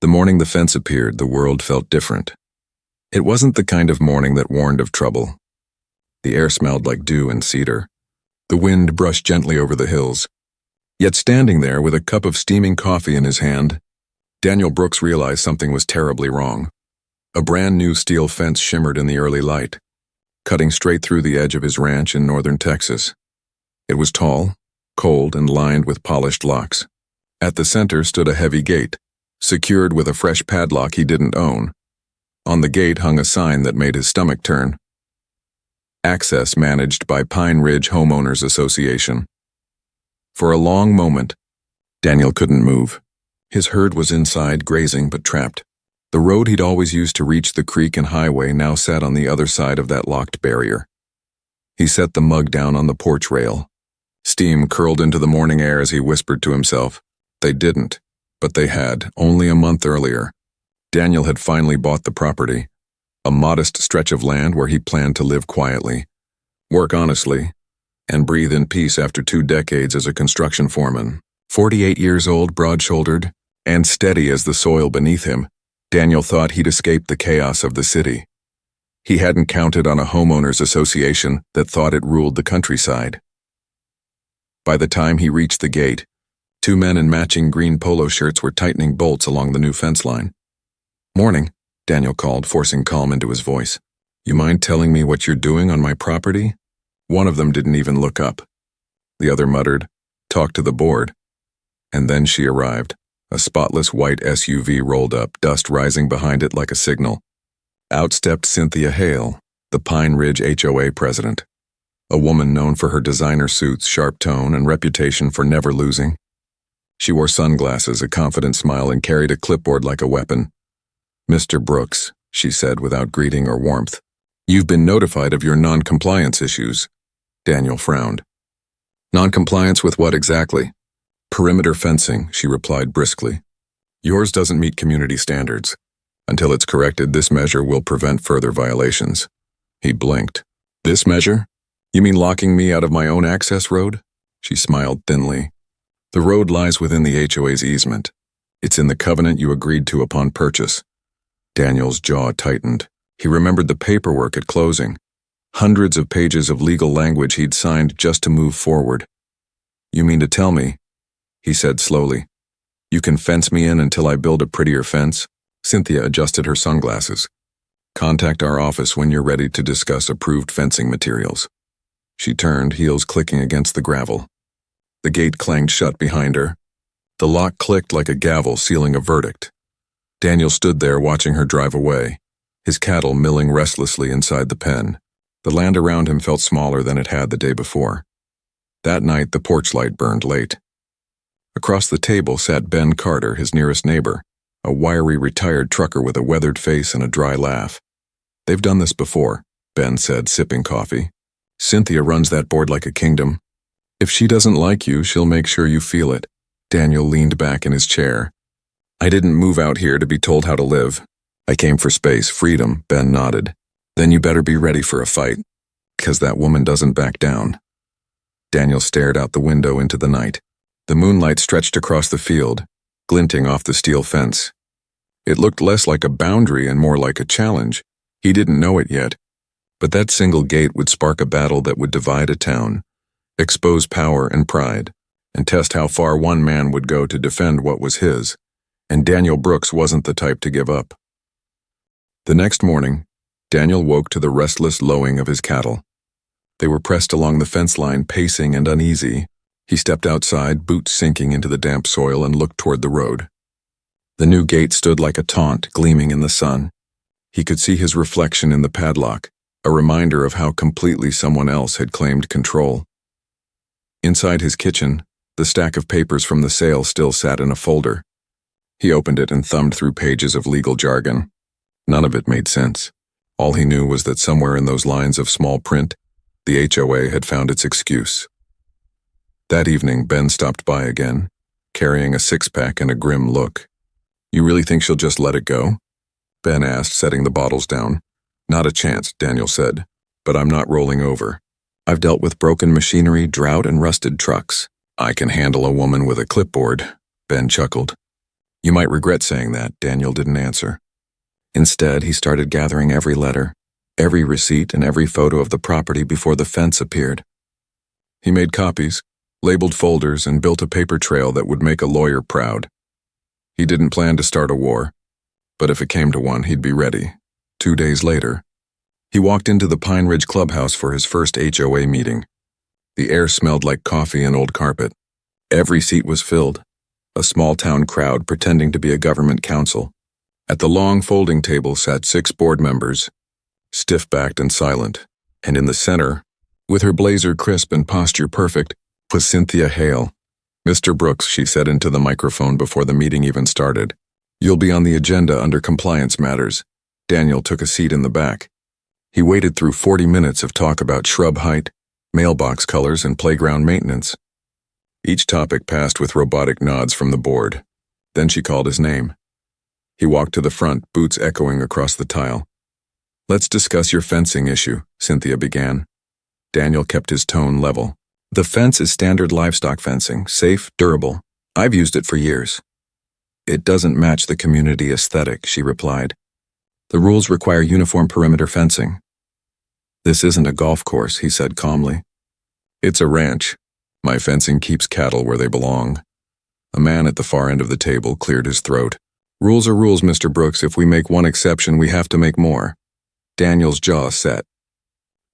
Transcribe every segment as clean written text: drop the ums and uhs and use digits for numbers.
The morning the fence appeared, the world felt different. It wasn't the kind of morning that warned of trouble. The air smelled like dew and cedar. The wind brushed gently over the hills. Yet standing there with a cup of steaming coffee in his hand, Daniel Brooks realized something was terribly wrong. A brand new steel fence shimmered in the early light, cutting straight through the edge of his ranch in northern Texas. It was tall, cold, and lined with polished locks. At the center stood a heavy gate, secured with a fresh padlock he didn't own. On the gate hung a sign that made his stomach turn. Access managed by Pine Ridge Homeowners Association. For a long moment, Daniel couldn't move. His herd was inside, grazing but trapped. The road he'd always used to reach the creek and highway now sat on the other side of that locked barrier. He set the mug down on the porch rail. Steam curled into the morning air as he whispered to himself. They didn't, but they had, only a month earlier. Daniel had finally bought the property, a modest stretch of land where he planned to live quietly, work honestly, and breathe in peace after 2 decades as a construction foreman. 48 years old, broad-shouldered, and steady as the soil beneath him, Daniel thought he'd escaped the chaos of the city. He hadn't counted on a homeowners association that thought it ruled the countryside. By the time he reached the gate, 2 men in matching green polo shirts were tightening bolts along the new fence line. "Morning," Daniel called, forcing calm into his voice. "You mind telling me what you're doing on my property?" One of them didn't even look up. The other muttered, "Talk to the board." And then she arrived. A spotless white SUV rolled up, dust rising behind it like a signal. Out stepped Cynthia Hale, the Pine Ridge HOA president. A woman known for her designer suits, sharp tone, and reputation for never losing. She wore sunglasses, a confident smile, and carried a clipboard like a weapon. "Mr. Brooks," she said without greeting or warmth, "you've been notified of your non-compliance issues." Daniel frowned. "Non-compliance with what exactly?" "Perimeter fencing," she replied briskly. "Yours doesn't meet community standards. Until it's corrected, this measure will prevent further violations." He blinked. "This measure? You mean locking me out of my own access road?" She smiled thinly. "The road lies within the HOA's easement. It's in the covenant you agreed to upon purchase." Daniel's jaw tightened. He remembered the paperwork at closing. Hundreds of pages of legal language he'd signed just to move forward. "You mean to tell me," he said slowly, "you can fence me in until I build a prettier fence?" Cynthia adjusted her sunglasses. "Contact our office when you're ready to discuss approved fencing materials." She turned, heels clicking against the gravel. The gate clanged shut behind her. The lock clicked like a gavel sealing a verdict. Daniel stood there watching her drive away, his cattle milling restlessly inside the pen. The land around him felt smaller than it had the day before. That night, the porch light burned late. Across the table sat Ben Carter, his nearest neighbor, a wiry retired trucker with a weathered face and a dry laugh. "They've done this before," Ben said, sipping coffee. "Cynthia runs that board like a kingdom. If she doesn't like you, she'll make sure you feel it." Daniel leaned back in his chair. "I didn't move out here to be told how to live. I came for space, freedom," Ben nodded. "Then you better be ready for a fight, 'cause that woman doesn't back down." Daniel stared out the window into the night. The moonlight stretched across the field, glinting off the steel fence. It looked less like a boundary and more like a challenge. He didn't know it yet, but that single gate would spark a battle that would divide a town, expose power and pride, and test how far one man would go to defend what was his. And Daniel Brooks wasn't the type to give up. The next morning, Daniel woke to the restless lowing of his cattle. They were pressed along the fence line, pacing and uneasy. He stepped outside, boots sinking into the damp soil, and looked toward the road. The new gate stood like a taunt, gleaming in the sun. He could see his reflection in the padlock, a reminder of how completely someone else had claimed control. Inside his kitchen, the stack of papers from the sale still sat in a folder. He opened it and thumbed through pages of legal jargon. None of it made sense. All he knew was that somewhere in those lines of small print, the HOA had found its excuse. That evening, Ben stopped by again, carrying a 6-pack and a grim look. "You really think she'll just let it go?" Ben asked, setting the bottles down. "Not a chance," Daniel said, "but I'm not rolling over. I've dealt with broken machinery, drought, and rusted trucks. I can handle a woman with a clipboard," Ben chuckled. You might regret saying that, Daniel didn't answer. Instead, he started gathering every letter, every receipt, and every photo of the property before the fence appeared. He made copies, labeled folders, and built a paper trail that would make a lawyer proud. He didn't plan to start a war, but if it came to one, he'd be ready. 2 days later, he walked into the Pine Ridge Clubhouse for his first HOA meeting. The air smelled like coffee and old carpet. Every seat was filled, a small-town crowd pretending to be a government council. At the long folding table sat 6 board members, stiff-backed and silent, and in the center, with her blazer crisp and posture perfect, was Cynthia Hale. "Mr. Brooks," she said into the microphone before the meeting even started, "you'll be on the agenda under compliance matters." Daniel took a seat in the back. He waited through 40 minutes of talk about shrub height, mailbox colors, and playground maintenance. Each topic passed with robotic nods from the board. Then she called his name. He walked to the front, boots echoing across the tile. "Let's discuss your fencing issue," Cynthia began. Daniel kept his tone level. "The fence is standard livestock fencing, safe, durable. I've used it for years." "It doesn't match the community aesthetic," she replied. "The rules require uniform perimeter fencing." "This isn't a golf course," he said calmly. "It's a ranch. My fencing keeps cattle where they belong." A man at the far end of the table cleared his throat. "Rules are rules, Mr. Brooks. If we make one exception, we have to make more." Daniel's jaw set.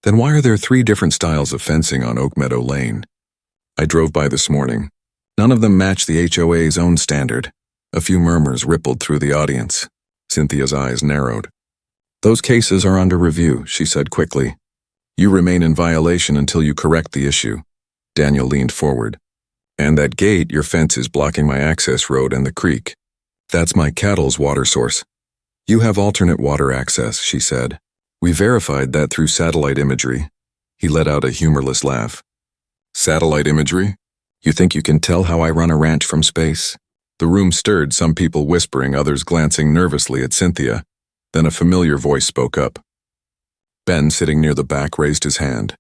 "Then why are there 3 different styles of fencing on Oak Meadow Lane? I drove by this morning. None of them match the HOA's own standard." A few murmurs rippled through the audience. Cynthia's eyes narrowed. "Those cases are under review," she said quickly. "You remain in violation until you correct the issue." Daniel leaned forward. "And that gate, your fence is blocking my access road and the creek. That's my cattle's water source." "You have alternate water access," she said. "We verified that through satellite imagery." He let out a humorless laugh. "Satellite imagery? You think you can tell how I run a ranch from space?" The room stirred, some people whispering, others glancing nervously at Cynthia. Then a familiar voice spoke up. Ben, sitting near the back, raised his hand.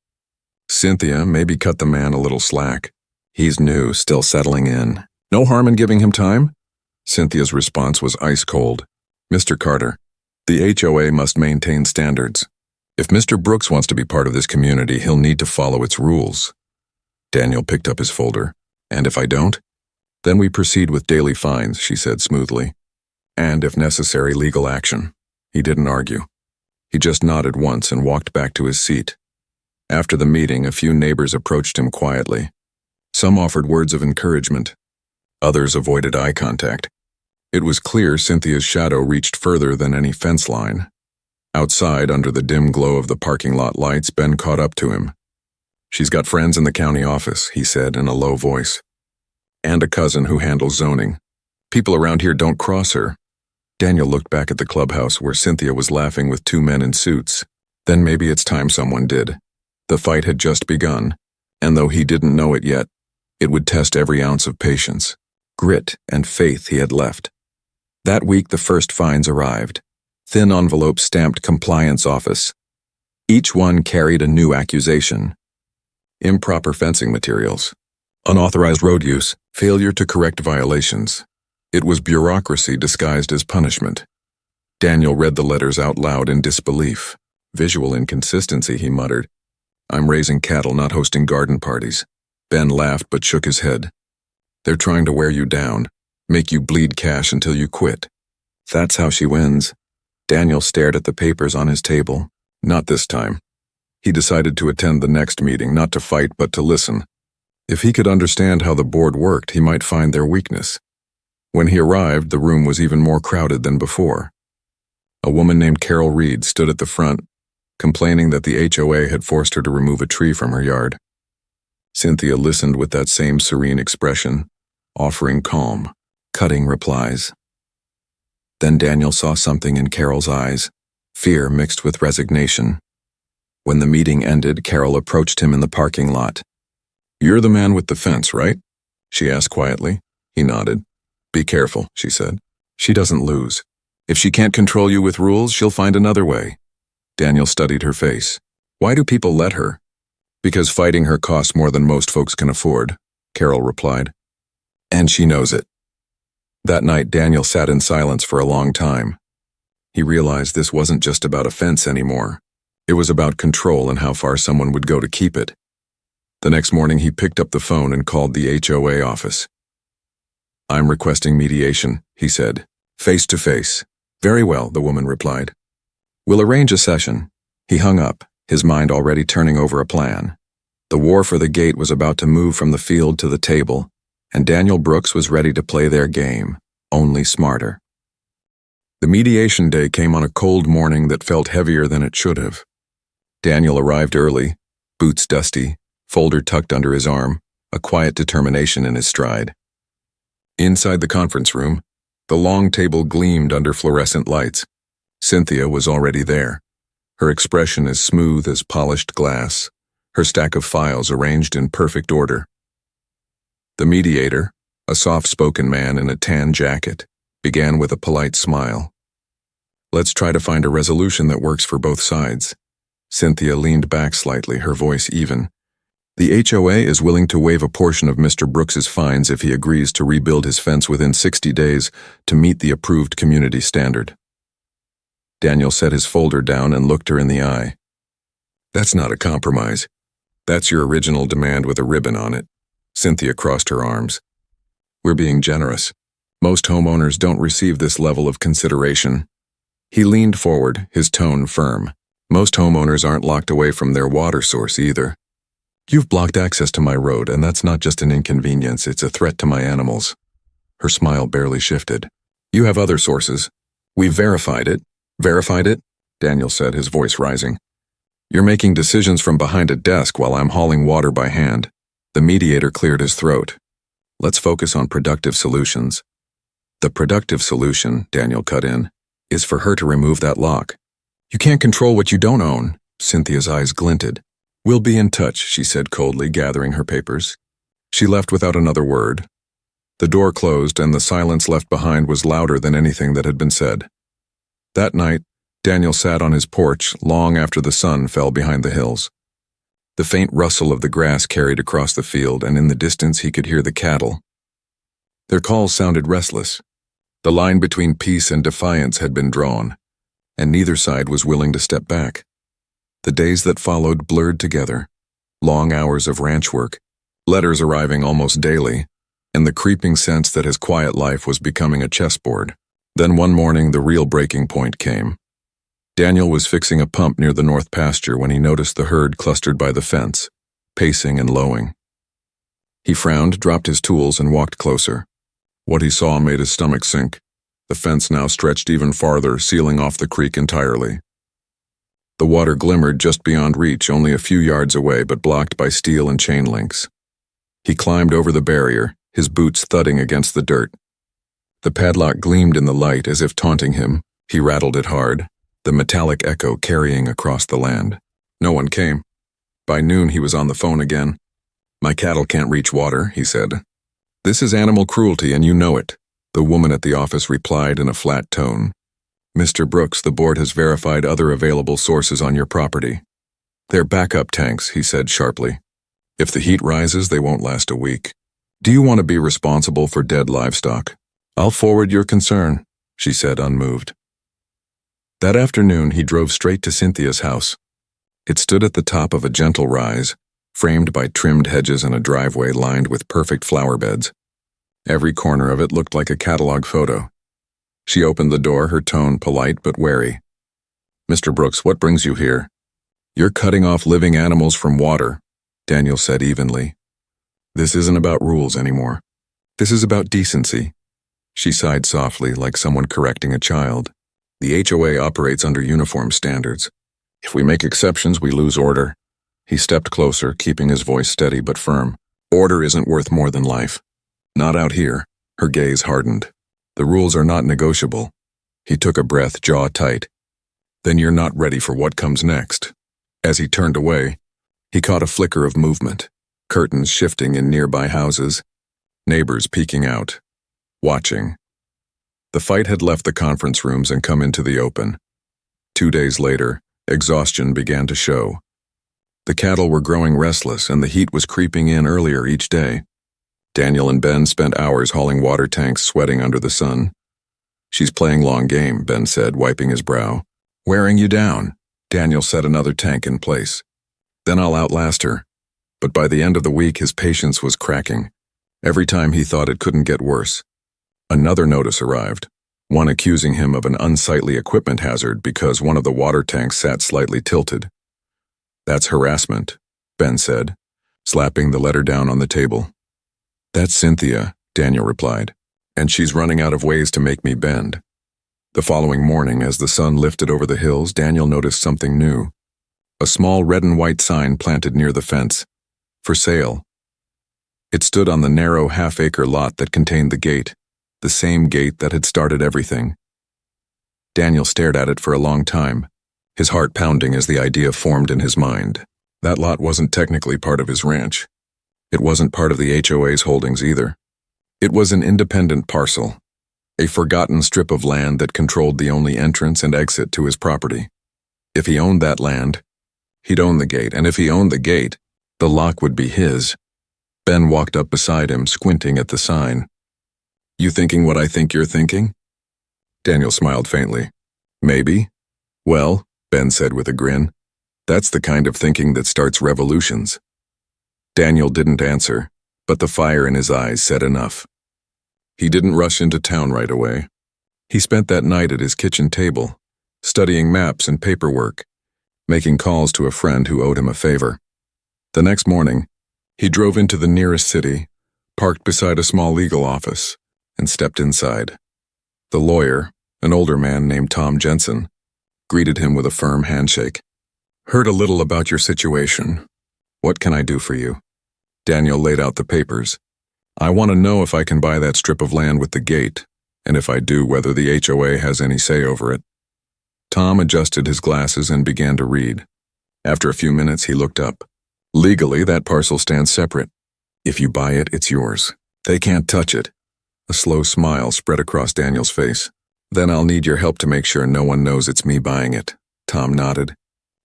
"Cynthia, maybe cut the man a little slack. He's new, still settling in. No harm in giving him time?" Cynthia's response was ice cold. "Mr. Carter, the HOA must maintain standards. If Mr. Brooks wants to be part of this community, he'll need to follow its rules." Daniel picked up his folder. "And if I don't?" "Then we proceed with daily fines," she said smoothly. "And, if necessary, legal action." He didn't argue. He just nodded once and walked back to his seat. After the meeting, a few neighbors approached him quietly. Some offered words of encouragement. Others avoided eye contact. It was clear Cynthia's shadow reached further than any fence line. Outside, under the dim glow of the parking lot lights, Ben caught up to him. "She's got friends in the county office," he said in a low voice. "And a cousin who handles zoning. People around here don't cross her." Daniel looked back at the clubhouse where Cynthia was laughing with 2 men in suits. Then maybe it's time someone did. The fight had just begun, and though he didn't know it yet, it would test every ounce of patience, grit, and faith he had left. That week the first fines arrived. Thin envelopes stamped Compliance Office. Each one carried a new accusation. Improper fencing materials, unauthorized road use, failure to correct violations. It was bureaucracy disguised as punishment. Daniel read the letters out loud in disbelief. "Visual inconsistency," he muttered. "I'm raising cattle, not hosting garden parties." Ben laughed but shook his head. "They're trying to wear you down, make you bleed cash until you quit. That's how she wins." Daniel stared at the papers on his table. Not this time. He decided to attend the next meeting, not to fight but to listen. If he could understand how the board worked, he might find their weakness. When he arrived, the room was even more crowded than before. A woman named Carol Reed stood at the front, complaining that the HOA had forced her to remove a tree from her yard. Cynthia listened with that same serene expression, offering calm, cutting replies. Then Daniel saw something in Carol's eyes, fear mixed with resignation. When the meeting ended, Carol approached him in the parking lot. "You're the man with the fence, right?" she asked quietly. He nodded. "Be careful," she said. "She doesn't lose. If she can't control you with rules, she'll find another way." Daniel studied her face. "Why do people let her?" "Because fighting her costs more than most folks can afford," Carol replied. "And she knows it." That night, Daniel sat in silence for a long time. He realized this wasn't just about a fence anymore. It was about control and how far someone would go to keep it. The next morning, he picked up the phone and called the HOA office. "I'm requesting mediation," he said, face to face. "Very well," the woman replied. "We'll arrange a session." He hung up, his mind already turning over a plan. The war for the gate was about to move from the field to the table, and Daniel Brooks was ready to play their game, only smarter. The mediation day came on a cold morning that felt heavier than it should have. Daniel arrived early, boots dusty, folder tucked under his arm, a quiet determination in his stride. Inside the conference room, the long table gleamed under fluorescent lights. Cynthia was already there, her expression as smooth as polished glass, her stack of files arranged in perfect order. The mediator, a soft-spoken man in a tan jacket, began with a polite smile. "Let's try to find a resolution that works for both sides." Cynthia leaned back slightly, her voice even. "The HOA is willing to waive a portion of Mr. Brooks's fines if he agrees to rebuild his fence within 60 days to meet the approved community standard." Daniel set his folder down and looked her in the eye. "That's not a compromise. That's your original demand with a ribbon on it." Cynthia crossed her arms. "We're being generous. Most homeowners don't receive this level of consideration." He leaned forward, his tone firm. "Most homeowners aren't locked away from their water source either. You've blocked access to my road, and that's not just an inconvenience, it's a threat to my animals." Her smile barely shifted. "You have other sources. We've verified it." "Verified it?" Daniel said, his voice rising. "You're making decisions from behind a desk while I'm hauling water by hand." The mediator cleared his throat. "Let's focus on productive solutions." "The productive solution," Daniel cut in, "is for her to remove that lock." "You can't control what you don't own." Cynthia's eyes glinted. "We'll be in touch," she said coldly, gathering her papers. She left without another word. The door closed, and the silence left behind was louder than anything that had been said. That night, Daniel sat on his porch long after the sun fell behind the hills. The faint rustle of the grass carried across the field, and in the distance he could hear the cattle. Their calls sounded restless. The line between peace and defiance had been drawn, and neither side was willing to step back. The days that followed blurred together, long hours of ranch work, letters arriving almost daily, and the creeping sense that his quiet life was becoming a chessboard. Then one morning the real breaking point came. Daniel was fixing a pump near the north pasture when he noticed the herd clustered by the fence, pacing and lowing. He frowned, dropped his tools, and walked closer. What he saw made his stomach sink. The fence now stretched even farther, sealing off the creek entirely. The water glimmered just beyond reach, only a few yards away, but blocked by steel and chain links. He climbed over the barrier, his boots thudding against the dirt. The padlock gleamed in the light as if taunting him. He rattled it hard, the metallic echo carrying across the land. No one came. By noon he was on the phone again. "My cattle can't reach water," he said. "This is animal cruelty, and you know it," the woman at the office replied in a flat tone. "Mr. Brooks, the board has verified other available sources on your property. They're backup tanks," he said sharply. "If the heat rises, they won't last a week. Do you want to be responsible for dead livestock?" "I'll forward your concern," she said, unmoved. That afternoon, he drove straight to Cynthia's house. It stood at the top of a gentle rise, framed by trimmed hedges and a driveway lined with perfect flower beds. Every corner of it looked like a catalog photo. She opened the door, her tone polite but wary. "Mr. Brooks, what brings you here?" "You're cutting off living animals from water," Daniel said evenly. "This isn't about rules anymore. This is about decency." She sighed softly, like someone correcting a child. "The HOA operates under uniform standards. If we make exceptions, we lose order." He stepped closer, keeping his voice steady but firm. "Order isn't worth more than life. Not out here." Her gaze hardened. "The rules are not negotiable." He took a breath, jaw tight. "Then you're not ready for what comes next." As he turned away, he caught a flicker of movement, curtains shifting in nearby houses, neighbors peeking out, watching. The fight had left the conference rooms and come into the open. 2 days later, exhaustion began to show. The cattle were growing restless, and the heat was creeping in earlier each day. Daniel and Ben spent hours hauling water tanks, sweating under the sun. "She's playing long game," Ben said, wiping his brow. "Wearing you down." Daniel set another tank in place. "Then I'll outlast her." But by the end of the week, his patience was cracking. Every time he thought it couldn't get worse. Another notice arrived, one accusing him of an unsightly equipment hazard because one of the water tanks sat slightly tilted. "That's harassment," Ben said, slapping the letter down on the table. "That's Cynthia," Daniel replied, "and she's running out of ways to make me bend." The following morning, as the sun lifted over the hills, Daniel noticed something new. A small red and white sign planted near the fence. "For sale." It stood on the narrow half-acre lot that contained the gate, the same gate that had started everything. Daniel stared at it for a long time, his heart pounding as the idea formed in his mind. That lot wasn't technically part of his ranch. It wasn't part of the HOA's holdings either. It was an independent parcel, a forgotten strip of land that controlled the only entrance and exit to his property. If he owned that land, he'd own the gate, and if he owned the gate, the lock would be his. Ben walked up beside him, squinting at the sign. "You thinking what I think you're thinking?" Daniel smiled faintly. "Maybe." "Well," Ben said with a grin, "that's the kind of thinking that starts revolutions." Daniel didn't answer, but the fire in his eyes said enough. He didn't rush into town right away. He spent that night at his kitchen table, studying maps and paperwork, making calls to a friend who owed him a favor. The next morning, he drove into the nearest city, parked beside a small legal office, and stepped inside. The lawyer, an older man named Tom Jensen, greeted him with a firm handshake. "Heard a little about your situation. What can I do for you?" Daniel laid out the papers. "I want to know if I can buy that strip of land with the gate, and if I do, whether the HOA has any say over it." Tom adjusted his glasses and began to read. After a few minutes, he looked up. "Legally, that parcel stands separate. If you buy it, it's yours. They can't touch it." A slow smile spread across Daniel's face. "Then I'll need your help to make sure no one knows it's me buying it." Tom nodded.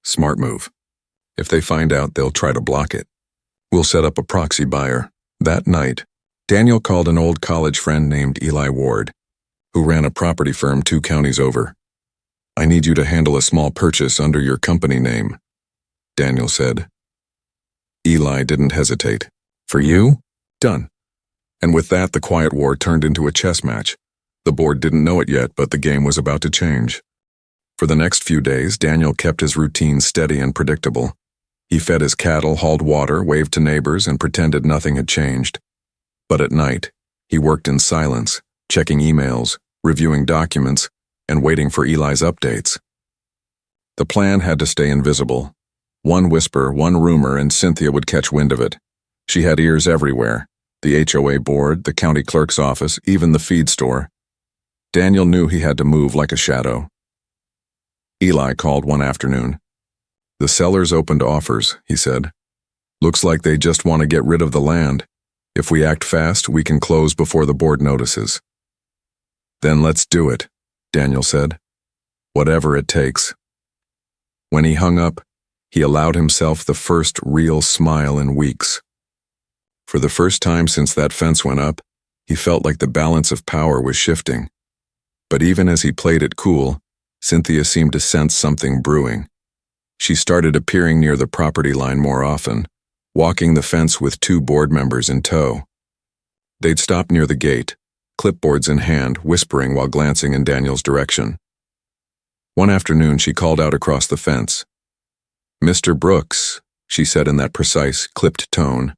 "Smart move. If they find out, they'll try to block it. We'll set up a proxy buyer." That night, Daniel called an old college friend named Eli Ward, who ran a property firm 2 counties over. "I need you to handle a small purchase under your company name," Daniel said. Eli didn't hesitate. "For you? Done." And with that, the quiet war turned into a chess match. The board didn't know it yet, but the game was about to change. For the next few days, Daniel kept his routine steady and predictable. He fed his cattle, hauled water, waved to neighbors, and pretended nothing had changed. But at night, he worked in silence, checking emails, reviewing documents, and waiting for Eli's updates. The plan had to stay invisible. One whisper, one rumor, and Cynthia would catch wind of it. She had ears everywhere. The HOA board, the county clerk's office, even the feed store. Daniel knew he had to move like a shadow. Eli called one afternoon. "The sellers opened offers," he said. "Looks like they just want to get rid of the land. If we act fast, we can close before the board notices." "Then let's do it," Daniel said. "Whatever it takes." When he hung up, he allowed himself the first real smile in weeks. For the first time since that fence went up, he felt like the balance of power was shifting. But even as he played it cool, Cynthia seemed to sense something brewing. She started appearing near the property line more often, walking the fence with 2 board members in tow. They'd stop near the gate, clipboards in hand, whispering while glancing in Daniel's direction. One afternoon, she called out across the fence. "Mr. Brooks," she said in that precise, clipped tone.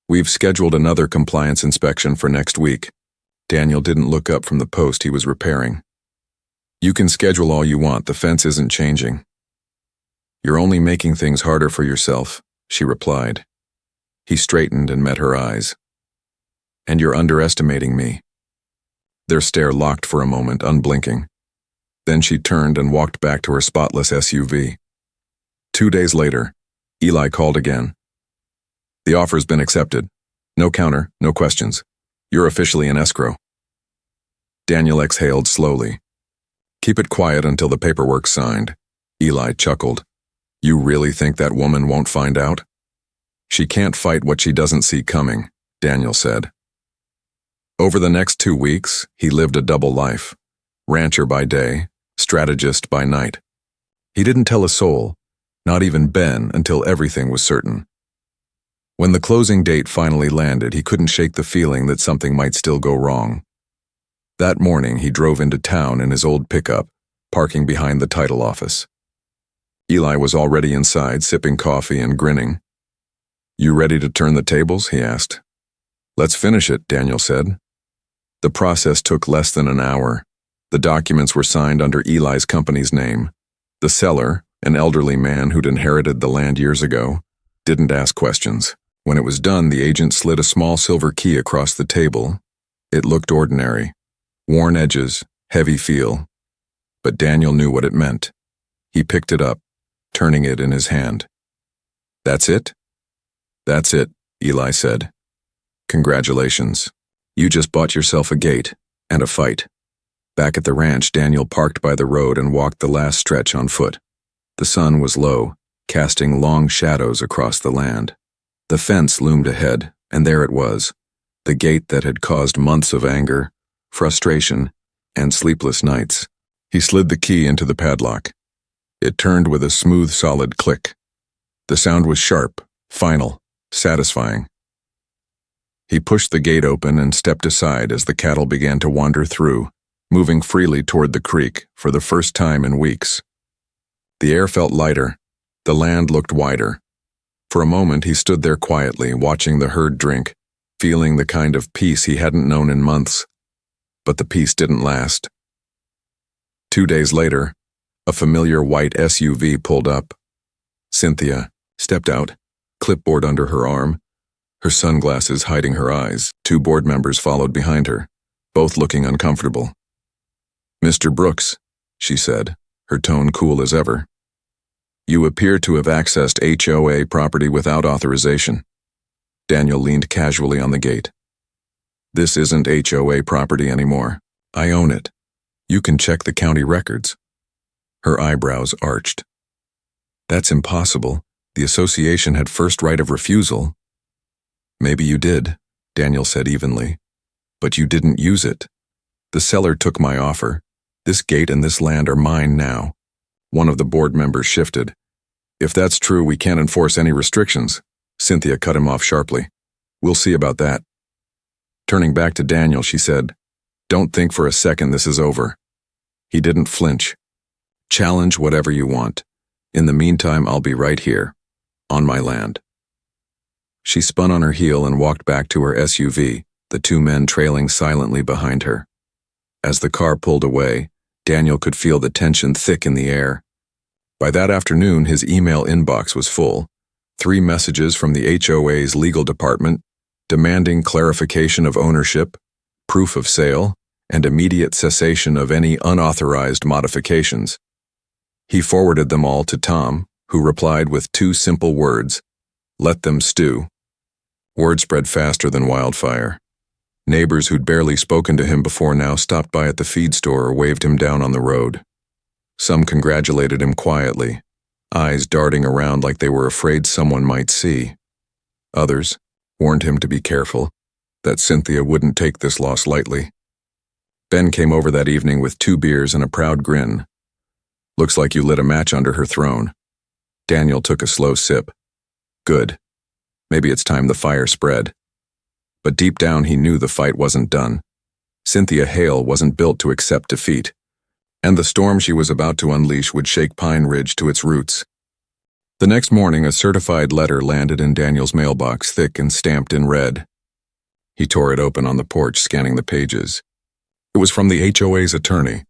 "We've scheduled another compliance inspection for next week." Daniel didn't look up from the post he was repairing. "You can schedule all you want, the fence isn't changing." "You're only making things harder for yourself," she replied. He straightened and met her eyes. "And you're underestimating me." Their stare locked for a moment, unblinking. Then she turned and walked back to her spotless SUV. 2 days later, Eli called again. "The offer's been accepted. No counter, no questions. You're officially in escrow." Daniel exhaled slowly. "Keep it quiet until the paperwork's signed." Eli chuckled. "You really think that woman won't find out?" "She can't fight what she doesn't see coming," Daniel said. Over the next 2 weeks, he lived a double life, rancher by day, strategist by night. He didn't tell a soul, not even Ben, until everything was certain. When the closing date finally landed, he couldn't shake the feeling that something might still go wrong. That morning, he drove into town in his old pickup, parking behind the title office. Eli was already inside, sipping coffee and grinning. "You ready to turn the tables?" he asked. "Let's finish it," Daniel said. The process took less than an hour. The documents were signed under Eli's company's name. The seller, an elderly man who'd inherited the land years ago, didn't ask questions. When it was done, the agent slid a small silver key across the table. It looked ordinary. Worn edges, heavy feel. But Daniel knew what it meant. He picked it up, turning it in his hand. "That's it?" "That's it," Eli said. "Congratulations. You just bought yourself a gate and a fight." Back at the ranch, Daniel parked by the road and walked the last stretch on foot. The sun was low, casting long shadows across the land. The fence loomed ahead, and there it was, the gate that had caused months of anger, frustration, and sleepless nights. He slid the key into the padlock. It turned with a smooth, solid click. The sound was sharp, final, satisfying. He pushed the gate open and stepped aside as the cattle began to wander through, moving freely toward the creek for the first time in weeks. The air felt lighter. The land looked wider. For a moment, he stood there quietly, watching the herd drink, feeling the kind of peace he hadn't known in months. But the peace didn't last. 2 days later, a familiar white SUV pulled up. Cynthia stepped out, clipboard under her arm, her sunglasses hiding her eyes. 2 board members followed behind her, both looking uncomfortable. "Mr. Brooks," she said, her tone cool as ever. "You appear to have accessed HOA property without authorization." Daniel leaned casually on the gate. "This isn't HOA property anymore. I own it. You can check the county records." Her eyebrows arched. "That's impossible. The association had first right of refusal." "Maybe you did," Daniel said evenly. "But you didn't use it. The seller took my offer. This gate and this land are mine now." One of the board members shifted. "If that's true, we can't enforce any restrictions." Cynthia cut him off sharply. "We'll see about that." Turning back to Daniel, she said, "Don't think for a second this is over." He didn't flinch. "Challenge whatever you want. In the meantime, I'll be right here, on my land." She spun on her heel and walked back to her SUV, the 2 men trailing silently behind her. As the car pulled away, Daniel could feel the tension thick in the air. By that afternoon, his email inbox was full. 3 messages from the HOA's legal department, demanding clarification of ownership, proof of sale, and immediate cessation of any unauthorized modifications. He forwarded them all to Tom, who replied with 2 simple words: "Let them stew." Word spread faster than wildfire. Neighbors who'd barely spoken to him before now stopped by at the feed store or waved him down on the road. Some congratulated him quietly, eyes darting around like they were afraid someone might see. Others warned him to be careful, that Cynthia wouldn't take this loss lightly. Ben came over that evening with 2 beers and a proud grin. "Looks like you lit a match under her throne." Daniel took a slow sip. "Good. Maybe it's time the fire spread." But deep down he knew the fight wasn't done. Cynthia Hale wasn't built to accept defeat, and the storm she was about to unleash would shake Pine Ridge to its roots. The next morning, a certified letter landed in Daniel's mailbox, thick and stamped in red. He tore it open on the porch, scanning the pages. It was from the HOA's attorney,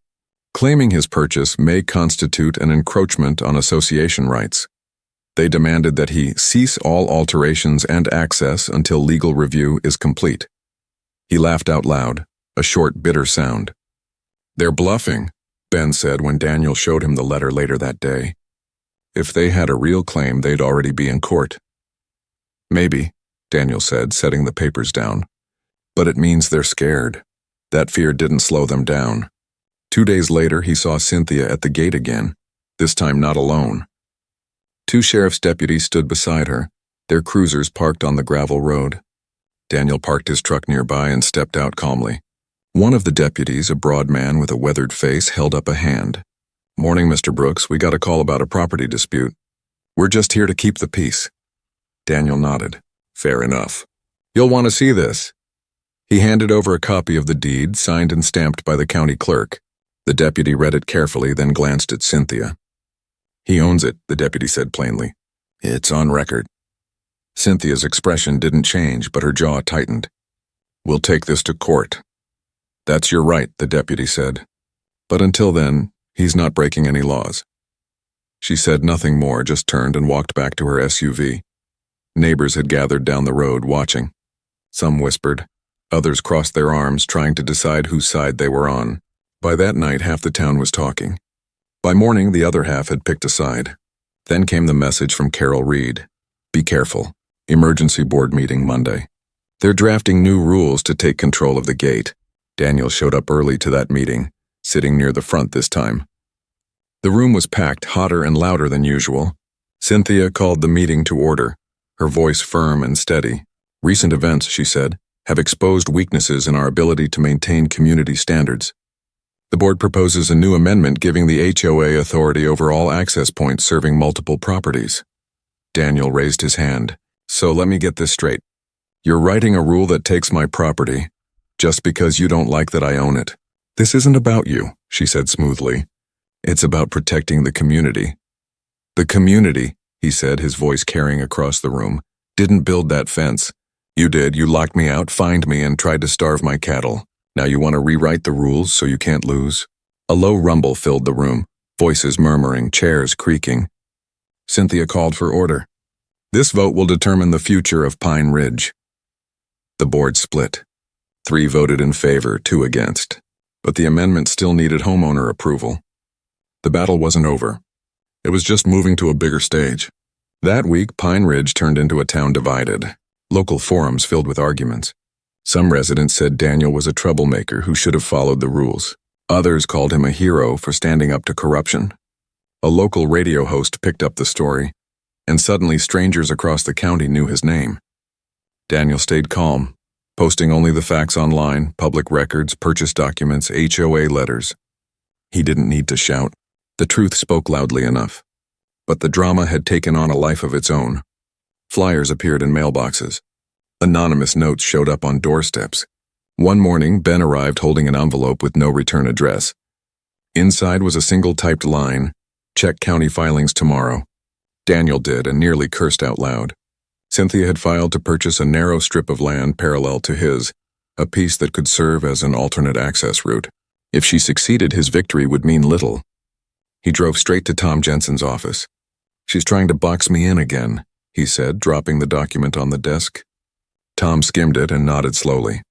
claiming his purchase may constitute an encroachment on association rights. They demanded that he cease all alterations and access until legal review is complete. He laughed out loud, a short, bitter sound. "They're bluffing," Ben said when Daniel showed him the letter later that day. "If they had a real claim, they'd already be in court." "Maybe," Daniel said, setting the papers down. "But it means they're scared." That fear didn't slow them down. 2 days later, he saw Cynthia at the gate again, this time not alone. 2 sheriff's deputies stood beside her, their cruisers parked on the gravel road. Daniel parked his truck nearby and stepped out calmly. One of the deputies, a broad man with a weathered face, held up a hand. "Morning, Mr. Brooks. We got a call about a property dispute. We're just here to keep the peace." Daniel nodded. "Fair enough. You'll want to see this." He handed over a copy of the deed, signed and stamped by the county clerk. The deputy read it carefully, then glanced at Cynthia. "He owns it," the deputy said plainly. "It's on record." Cynthia's expression didn't change, but her jaw tightened. "We'll take this to court." "That's your right," the deputy said. "But until then, he's not breaking any laws." She said nothing more, just turned and walked back to her SUV. Neighbors had gathered down the road, watching. Some whispered. Others crossed their arms, trying to decide whose side they were on. By that night, half the town was talking. By morning, the other half had picked a side. Then came the message from Carol Reed. "Be careful. Emergency board meeting Monday. They're drafting new rules to take control of the gate." Daniel showed up early to that meeting, sitting near the front this time. The room was packed, hotter and louder than usual. Cynthia called the meeting to order, her voice firm and steady. "Recent events," she said, "have exposed weaknesses in our ability to maintain community standards. The board proposes a new amendment giving the HOA authority over all access points serving multiple properties." Daniel raised his hand. "So let me get this straight. You're writing a rule that takes my property, just because you don't like that I own it." "This isn't about you," she said smoothly. "It's about protecting the community." "The community," he said, his voice carrying across the room, "didn't build that fence. You did. You locked me out, fined me, and tried to starve my cattle. Now you want to rewrite the rules so you can't lose?" A low rumble filled the room, voices murmuring, chairs creaking. Cynthia called for order. "This vote will determine the future of Pine Ridge." The board split. 3 voted in favor, 2 against. But the amendment still needed homeowner approval. The battle wasn't over. It was just moving to a bigger stage. That week, Pine Ridge turned into a town divided. Local forums filled with arguments. Some residents said Daniel was a troublemaker who should have followed the rules. Others called him a hero for standing up to corruption. A local radio host picked up the story, and suddenly strangers across the county knew his name. Daniel stayed calm, posting only the facts online, public records, purchase documents, HOA letters. He didn't need to shout. The truth spoke loudly enough. But the drama had taken on a life of its own. Flyers appeared in mailboxes. Anonymous notes showed up on doorsteps. One morning, Ben arrived holding an envelope with no return address. Inside was a single typed line, "Check county filings tomorrow." Daniel did and nearly cursed out loud. Cynthia had filed to purchase a narrow strip of land parallel to his, a piece that could serve as an alternate access route. If she succeeded, his victory would mean little. He drove straight to Tom Jensen's office. "She's trying to box me in again," he said, dropping the document on the desk. Tom skimmed it and nodded slowly.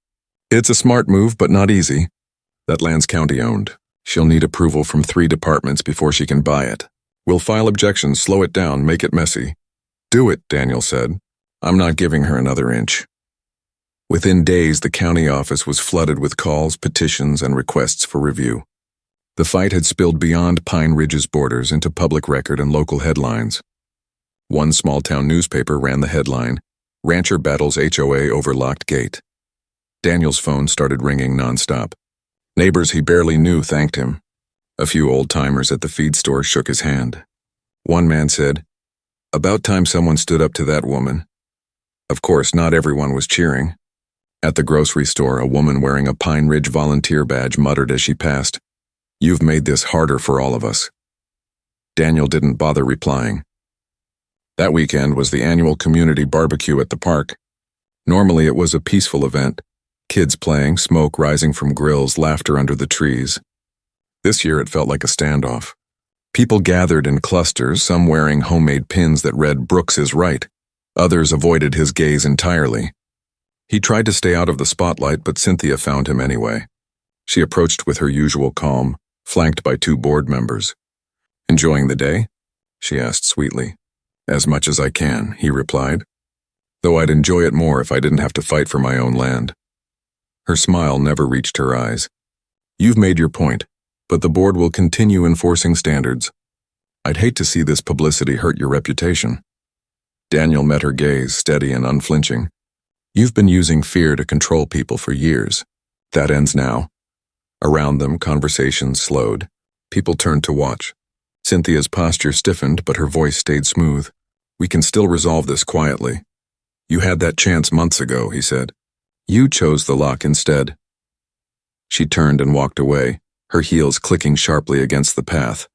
"It's a smart move, but not easy. That land's county-owned. She'll need approval from 3 departments before she can buy it. We'll file objections, slow it down, make it messy." "Do it," Daniel said. "I'm not giving her another inch." Within days, the county office was flooded with calls, petitions, and requests for review. The fight had spilled beyond Pine Ridge's borders into public record and local headlines. One small-town newspaper ran the headline, "Rancher Battles HOA Over Locked Gate." Daniel's phone started ringing nonstop. Neighbors he barely knew thanked him. A few old-timers at the feed store shook his hand. One man said, "About time someone stood up to that woman." Of course, not everyone was cheering. At the grocery store, a woman wearing a Pine Ridge volunteer badge muttered as she passed, "You've made this harder for all of us." Daniel didn't bother replying. That weekend was the annual community barbecue at the park. Normally it was a peaceful event. Kids playing, smoke rising from grills, laughter under the trees. This year it felt like a standoff. People gathered in clusters, some wearing homemade pins that read "Brooks is right." Others avoided his gaze entirely. He tried to stay out of the spotlight, but Cynthia found him anyway. She approached with her usual calm, flanked by 2 board members. "Enjoying the day?" she asked sweetly. "As much as I can," he replied. "Though I'd enjoy it more if I didn't have to fight for my own land." Her smile never reached her eyes. "You've made your point, but the board will continue enforcing standards. I'd hate to see this publicity hurt your reputation." Daniel met her gaze, steady and unflinching. You've been using fear to control people for years. That ends now. Around them, conversations slowed. People turned to watch. Cynthia's posture stiffened, but her voice stayed smooth. We can still resolve this quietly. You had that chance months ago, he said. You chose the lock instead. She turned and walked away, her heels clicking sharply against the path.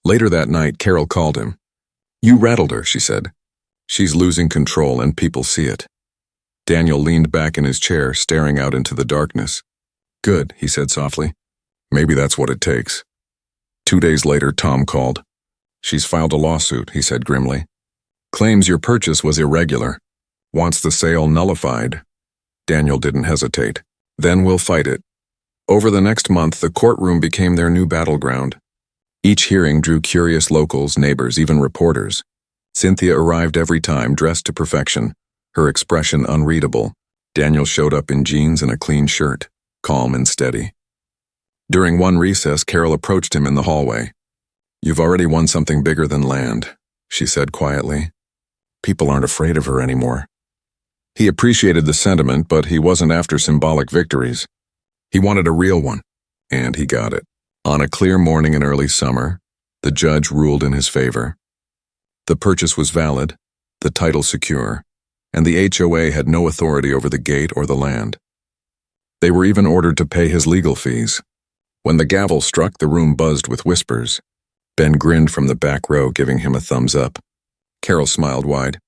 Later that night, Carol called him. You rattled her, she said. She's losing control and people see it. Daniel leaned back in his chair, staring out into the darkness. Good, he said softly. Maybe that's what it takes. 2 days later, Tom called. She's filed a lawsuit, he said grimly. Claims your purchase was irregular. Wants the sale nullified. Daniel didn't hesitate. Then we'll fight it. Over the next month, the courtroom became their new battleground. Each hearing drew curious locals, neighbors, even reporters. Cynthia arrived every time, dressed to perfection, her expression unreadable. Daniel showed up in jeans and a clean shirt, calm and steady. During one recess, Carol approached him in the hallway. You've already won something bigger than land, she said quietly. People aren't afraid of her anymore. He appreciated the sentiment, but he wasn't after symbolic victories. He wanted a real one, and he got it. On a clear morning in early summer, the judge ruled in his favor. The purchase was valid, the title secure, and the HOA had no authority over the gate or the land. They were even ordered to pay his legal fees. When the gavel struck, the room buzzed with whispers. Ben grinned from the back row, giving him a thumbs up. Carol smiled wide.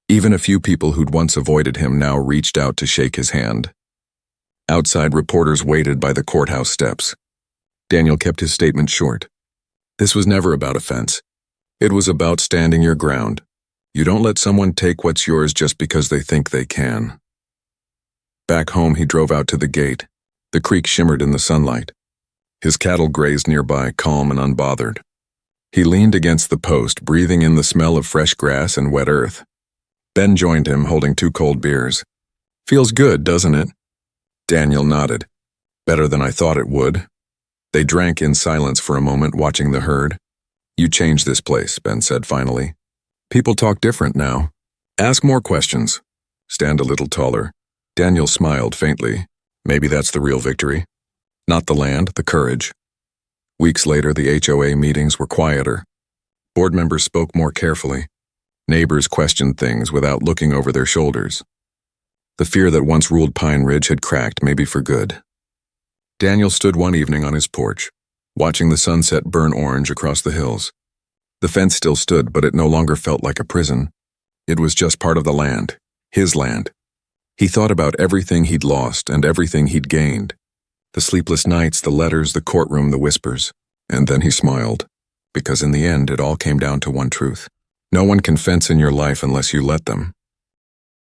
Even a few people who'd once avoided him now reached out to shake his hand. Outside, reporters waited by the courthouse steps. Daniel kept his statement short. This was never about offense. It was about standing your ground. You don't let someone take what's yours just because they think they can. Back home, he drove out to the gate. The creek shimmered in the sunlight. His cattle grazed nearby, calm and unbothered. He leaned against the post, breathing in the smell of fresh grass and wet earth. Ben joined him, holding 2 cold beers. Feels good, doesn't it? Daniel nodded. Better than I thought it would. They drank in silence for a moment, watching the herd. You changed this place, Ben said finally. People talk different now. Ask more questions. Stand a little taller. Daniel smiled faintly. Maybe that's the real victory. Not the land, the courage. Weeks later, the HOA meetings were quieter. Board members spoke more carefully. Neighbors questioned things without looking over their shoulders. The fear that once ruled Pine Ridge had cracked, maybe for good. Daniel stood one evening on his porch, watching the sunset burn orange across the hills. The fence still stood, but it no longer felt like a prison. It was just part of the land, his land. He thought about everything he'd lost and everything he'd gained. The sleepless nights, the letters, the courtroom, the whispers. And then he smiled, because in the end it all came down to one truth. No one can fence in your life unless you let them.